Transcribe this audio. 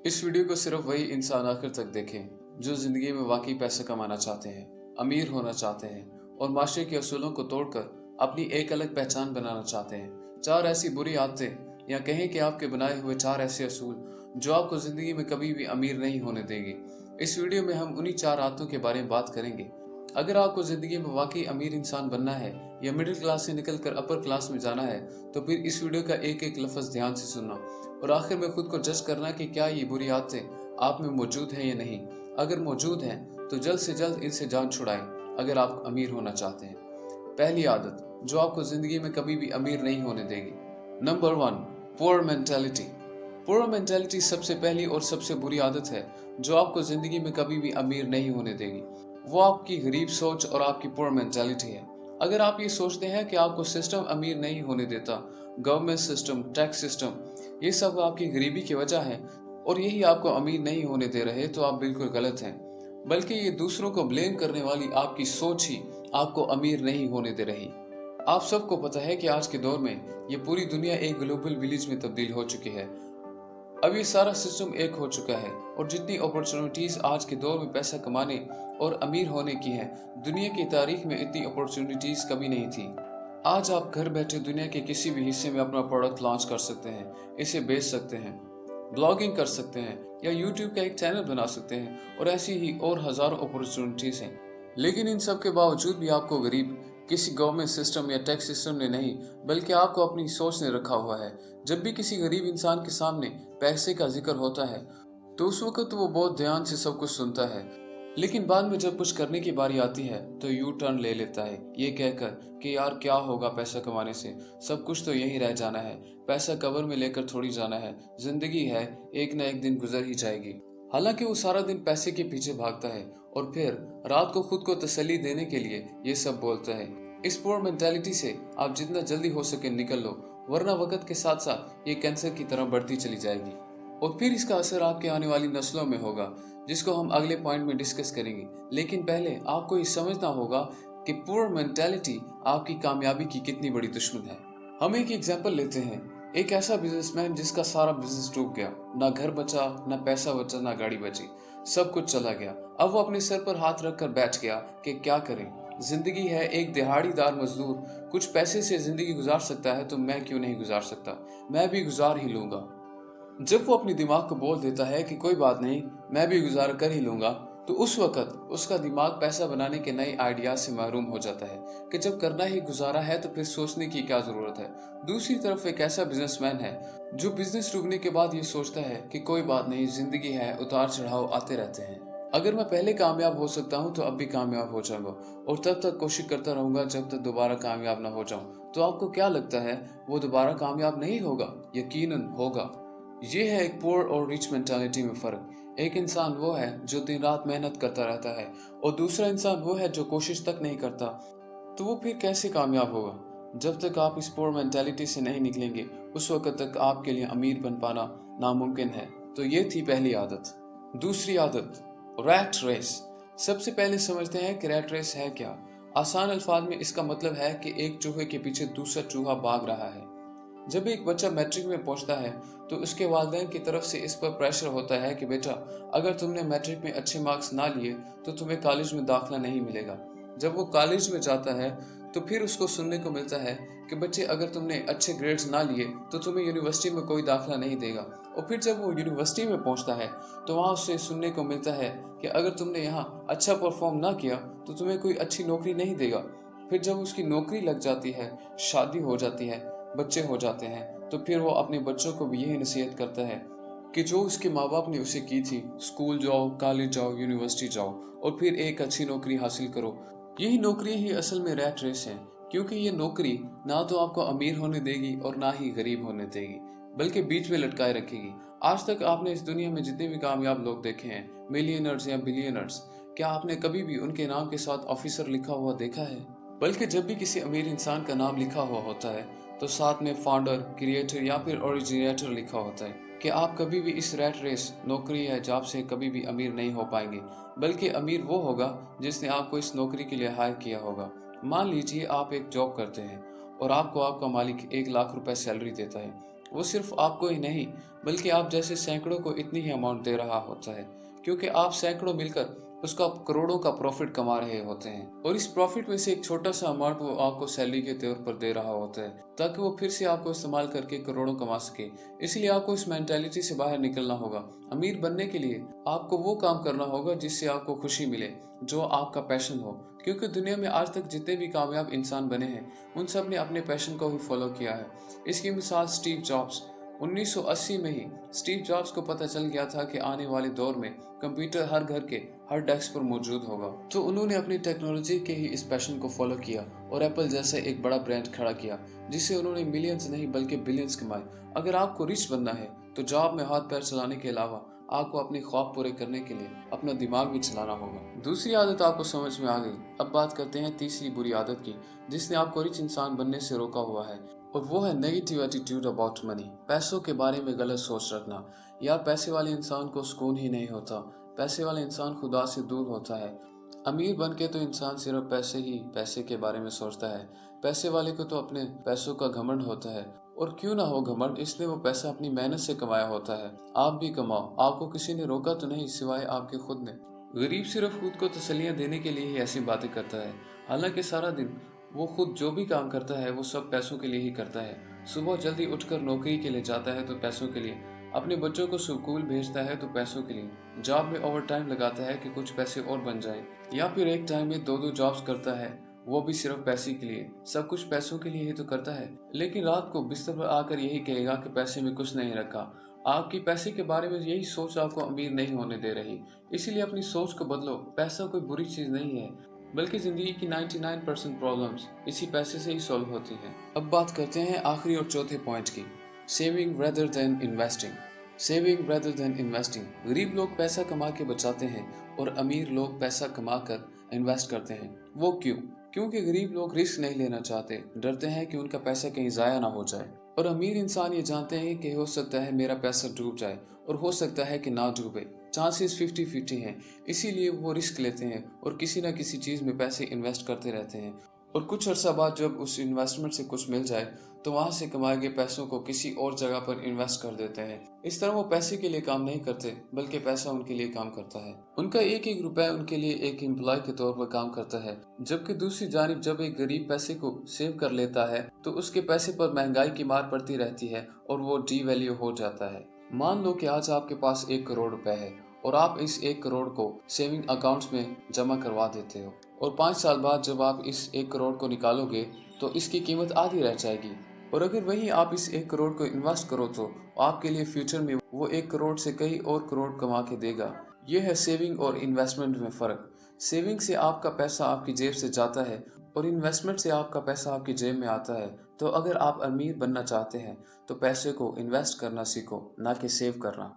इस वीडियो को सिर्फ वही इंसान आखिर तक देखें जो जिंदगी में वाकई पैसा कमाना चाहते हैं, अमीर होना चाहते हैं और माशरे के असूलों को तोड़कर अपनी एक अलग पहचान बनाना चाहते हैं। चार ऐसी बुरी आदतें या कहें कि आपके बनाए हुए चार ऐसे असूल जो आपको जिंदगी में कभी भी अमीर नहीं होने देंगे। इस वीडियो में हम उन्हीं चार आदतों के बारे में बात करेंगे। अगर आपको जिंदगी में वाकई अमीर इंसान बनना है या मिडिल क्लास से निकलकर अपर क्लास में जाना है तो फिर इस वीडियो का एक एक लफ्ज ध्यान से सुनना और आखिर में खुद को जज करना कि क्या ये बुरी आदतें आप में मौजूद है या नहीं। अगर मौजूद हैं तो जल्द से जल्द इनसे जान छुड़ाएं अगर आप अमीर होना चाहते हैं। पहली आदत जो आपको जिंदगी में कभी भी अमीर नहीं होने देगी। Number 1, poor mentality. Poor mentality सबसे पहली और सबसे बुरी आदत है जो आपको जिंदगी में कभी भी अमीर नहीं होने देगी। वो आपकी गरीब सोच और आपकी पुअर मेंटालिटी है। अगर आप ये सोचते हैं कि आपको सिस्टम अमीर नहीं होने देता, गवर्नमेंट सिस्टम, टैक्स सिस्टम, ये सब आपकी गरीबी की वजह है और यही आपको अमीर नहीं होने दे रहे, तो आप बिल्कुल गलत हैं। बल्कि ये दूसरों को ब्लेम करने वाली आपकी सोच ही आपको अमीर नहीं होने दे रही। आप सबको पता है कि आज के दौर में ये पूरी दुनिया एक ग्लोबल विलेज में तब्दील हो चुकी है। अब ये सारा सिस्टम एक हो चुका है और जितनी अपॉर्चुनिटीज आज के दौर में पैसा कमाने और अमीर होने की है, दुनिया की तारीख में इतनी अपॉर्चुनिटीज कभी नहीं थी। आज आप घर बैठे दुनिया के किसी भी हिस्से में अपना प्रोडक्ट लॉन्च कर सकते हैं, इसे बेच सकते हैं, ब्लॉगिंग कर सकते हैं या यूट्यूब का एक चैनल बना सकते हैं और ऐसी ही और हजारों अपॉर्चुनिटीज हैं। लेकिन इन सब के बावजूद भी आपको गरीब किसी गवर्नमेंट सिस्टम या टैक्स सिस्टम ने नहीं, बल्कि आपको अपनी सोच ने रखा हुआ है। जब भी किसी गरीब इंसान के सामने पैसे का जिक्र होता है तो उस वक्त वो बहुत ध्यान से सब कुछ सुनता है, लेकिन बाद में जब कुछ करने की बारी आती है तो यू टर्न ले लेता है, ये कहकर कि यार क्या होगा पैसा कमाने से, सब कुछ तो यहीं रह जाना है, पैसा कवर में लेकर थोड़ी जाना है, जिंदगी है एक न एक दिन गुजर ही जाएगी। हालांकि वो सारा दिन पैसे के पीछे भागता है और फिर रात को खुद को तसल्ली देने के लिए ये सब बोलता है। इस पुअर मेंटालिटी से आप जितना जल्दी हो सके निकल लो, वरना वक्त के साथ साथ ये कैंसर की तरह बढ़ती चली जाएगी और फिर इसका असर आपके आने वाली नस्लों में होगा, जिसको हम अगले पॉइंट में डिस्कस करेंगे। लेकिन पहले आपको ये समझना होगा कि पुअर मेंटालिटी आपकी कामयाबी की कितनी बड़ी दुश्मन है। हम एक एग्जांपल लेते हैं, एक ऐसा बिजनेसमैन जिसका सारा बिजनेस डूब गया, ना घर बचा, ना पैसा बचा, ना गाड़ी बची, सब कुछ चला गया। अब वो अपने सर पर हाथ रखकर बैठ गया कि क्या करें, जिंदगी है एक दिहाड़ीदार मजदूर, कुछ पैसे से जिंदगी गुजार सकता है तो मैं क्यों नहीं गुजार सकता, मैं भी गुजार ही लूंगा। जब वो अपने दिमाग को बोल देता है कि कोई बात नहीं, मैं भी गुजार कर ही लूंगा, तो उस वक्त उसका दिमाग पैसा बनाने के नए आइडियाज से महरूम हो जाता है कि जब करना ही गुजारा है तो फिर सोचने की क्या जरूरत है। दूसरी तरफ एक ऐसा बिजनेसमैन है जो बिजनेस डूबने के बाद ये सोचता है कि कोई बात नहीं, जिंदगी है, उतार चढ़ाव आते रहते हैं, अगर मैं पहले कामयाब हो सकता हूँ तो अब भी कामयाब हो जाऊंगा और तब तक कोशिश करता रहूंगा जब तक दोबारा कामयाब ना हो जाऊं। तो आपको क्या लगता है वो दोबारा कामयाब नहीं होगा? यकीनन होगा। ये है एक पुअर और रिच मेंटालिटी में फर्क। एक इंसान वो है जो दिन रात मेहनत करता रहता है और दूसरा इंसान वो है जो कोशिश तक नहीं करता। तो वो फिर कैसे कामयाब होगा? जब तक आप इस पुअर मेंटालिटी से नहीं निकलेंगे उस वक्त तक आपके लिए अमीर बन पाना नामुमकिन है। तो ये थी पहली आदत। दूसरी आदत, रैट रेस। सबसे पहले समझते हैं कि रैट रेस है क्या। आसान अल्फाज में इसका मतलब है कि एक चूहे के पीछे दूसरा चूहा भाग रहा है। जब एक बच्चा मैट्रिक में पहुंचता है तो उसके वालिदैन की तरफ से इस पर प्रेशर होता है कि बेटा अगर तुमने मैट्रिक में अच्छे मार्क्स ना लिए तो तुम्हें कॉलेज में दाखिला नहीं मिलेगा। जब वो कॉलेज में जाता है तो फिर उसको सुनने को मिलता है कि बच्चे अगर तुमने अच्छे ग्रेड्स ना लिए तो तुम्हें यूनिवर्सिटी में कोई दाखिला नहीं देगा। और फिर जब वो यूनिवर्सिटी में पहुंचता है तो वहाँ उससे सुनने को मिलता है कि अगर तुमने यहाँ अच्छा परफॉर्म ना किया तो तुम्हें कोई अच्छी नौकरी नहीं देगा। फिर जब उसकी नौकरी लग जाती है, शादी हो जाती है, बच्चे हो जाते हैं, तो फिर वो अपने बच्चों को भी यही नसीहत करता है कि जो उसके माँ बाप ने उसे की थी, स्कूल जाओ, कॉलेज जाओ, यूनिवर्सिटी जाओ और फिर एक अच्छी नौकरी हासिल करो। यही नौकरी ही असल में रैट रेस है, क्योंकि ये नौकरी ना तो आपको अमीर होने देगी और ना ही गरीब होने देगी, बल्कि बीच में लटकाए रखेगी। आज तक आपने इस दुनिया में जितने भी कामयाब लोग देखे हैं, मिलियनर्स या बिलियनर्स, क्या आपने कभी भी उनके नाम के साथ ऑफिसर लिखा हुआ देखा है? बल्कि जब भी किसी अमीर इंसान का नाम लिखा हुआ होता है तो साथ में फाउंडर, क्रिएटर या फिर ओरिजिनेटर लिखा होता है। कि आप कभी भी इस रैट रेस, नौकरी या जॉब से कभी भी अमीर नहीं हो पाएंगे, बल्कि अमीर वो होगा जिसने आपको इस नौकरी के लिए हायर किया होगा। मान लीजिए आप एक जॉब करते हैं और आपको आपका मालिक 1 लाख रुपए सैलरी देता है। वो सिर्फ आपको ही नहीं बल्कि आप जैसे सैकड़ों को इतनी ही अमाउंट दे रहा होता है, क्योंकि आप सैकड़ों मिलकर उसका करोड़ों का प्रॉफिट कमा रहे होते हैं, और इस प्रॉफिट में से एक छोटा सा अमाउंट वो आपको सैलरी के तौर पर दे रहा होता है, ताकि वो फिर से आपको इस्तेमाल करके करोड़ों कमा सके। इसलिए आपको इस मेंटेलिटी से बाहर निकलना होगा। अमीर बनने के लिए आपको वो काम करना होगा जिससे आपको खुशी मिले, जो आपका पैशन हो, क्योंकि दुनिया में आज तक जितने भी कामयाब इंसान बने हैं उन सब ने अपने पैशन को ही फॉलो किया है। इसकी मिसाल स्टीव जॉब्स। 1980 में ही स्टीव जॉब्स को पता चल गया था कि आने वाले दौर में कंप्यूटर हर घर के हर डेस्क पर मौजूद होगा, तो उन्होंने अपनी टेक्नोलॉजी के ही इस पैशन को फॉलो किया और एप्पल जैसा एक बड़ा ब्रांड खड़ा किया, जिससे उन्होंने मिलियंस नहीं बल्कि बिलियंस कमाए। अगर आपको रिच बनना है तो जॉब में हाथ पैर चलाने के अलावा आपको अपने ख्वाब पूरे करने के लिए अपना दिमाग भी चलाना होगा। दूसरी आदत आपको समझ में आ गई। अब बात करते हैं तीसरी बुरी आदत की, जिसने आपको रिच इंसान बनने से रोका हुआ है, और वो है नेगेटिव एटीट्यूड अबाउट मनी। पैसों के बारे में गलत सोच रखना। यार, पैसे वाले इंसान को सुकून ही नहीं होता। पैसे वाले इंसान खुदा से दूर होता है। अमीर बन के तो इंसान सिर्फ पैसे के बारे में सोचता है। पैसे वाले को तो अपने पैसों का घमंड होता है, और क्यों ना हो घमंड, इसलिए वो पैसा अपनी मेहनत से कमाया होता है। आप भी कमाओ, आपको किसी ने रोका तो नहीं सिवाय आपके खुद ने। गरीब सिर्फ खुद को तसल्लियां देने के लिए ही ऐसी बातें करता है, हालांकि सारा दिन वो खुद जो भी काम करता है वो सब पैसों के लिए ही करता है। सुबह जल्दी उठकर नौकरी के लिए जाता है तो पैसों के लिए, अपने बच्चों को स्कूल भेजता है तो पैसों के लिए, जॉब में ओवर टाइम लगाता है कि कुछ पैसे और बन जाए, या फिर एक टाइम में दो दो जॉब्स करता है, वो भी सिर्फ पैसे के लिए। सब कुछ पैसों के लिए ही तो करता है, लेकिन रात को बिस्तर पर आकर यही कहेगा कि पैसे में कुछ नहीं रखा। आपकी पैसे के बारे में यही सोच आपको अमीर नहीं होने दे रही। इसीलिए अपनी सोच को बदलो। पैसा कोई बुरी चीज नहीं है, बल्कि जिंदगी की 99% प्रॉब्लम्स इसी पैसे से ही सॉल्व होती हैं। अब बात करते हैं आखिरी और चौथे पॉइंट की, saving rather than investing. Saving rather than investing. गरीब लोग पैसा कमा के बचाते हैं और अमीर लोग पैसा कमा कर इन्वेस्ट करते हैं। वो क्यों? क्योंकि गरीब लोग रिस्क नहीं लेना चाहते, डरते हैं कि उनका पैसा कहीं जाया ना हो जाए, और अमीर इंसान ये जानते हैं कि हो सकता है मेरा पैसा डूब जाए और हो सकता है कि ना डूबे। चांसेस 50-50 हैं, इसीलिए वो रिस्क लेते हैं और किसी न किसी चीज़ में पैसे इन्वेस्ट करते रहते हैं, और कुछ अर्सा बाद जब उस इन्वेस्टमेंट से कुछ मिल जाए तो वहां से कमाए गए पैसों को किसी और जगह पर इन्वेस्ट कर देते हैं। इस तरह वो पैसे के लिए काम नहीं करते, बल्कि पैसा उनके लिए काम करता है। उनका एक एक रुपया उनके लिए एक एम्प्लॉय के तौर पर काम करता है, जबकि दूसरी जानिब जब एक गरीब पैसे को सेव कर लेता है तो उसके पैसे पर महंगाई की मार पड़ती रहती है और वो डी वैल्यू हो जाता है। मान लो कि आज आपके पास 1 करोड़ रुपए है और आप इस 1 करोड़ को सेविंग अकाउंट्स में जमा करवा देते हो, और 5 साल बाद जब आप इस 1 करोड़ को निकालोगे तो इसकी कीमत आधी रह जाएगी। और अगर वहीं आप इस 1 करोड़ को इन्वेस्ट करो तो आपके लिए फ्यूचर में वो 1 करोड़ से कई और करोड़ कमा के देगा। यह है सेविंग और इन्वेस्टमेंट में फ़र्क। सेविंग से आपका पैसा आपकी जेब से जाता है और इन्वेस्टमेंट से आपका पैसा आपकी जेब में आता है। तो अगर आप अमीर बनना चाहते हैं तो पैसे को इन्वेस्ट करना सीखो, ना कि सेव करना।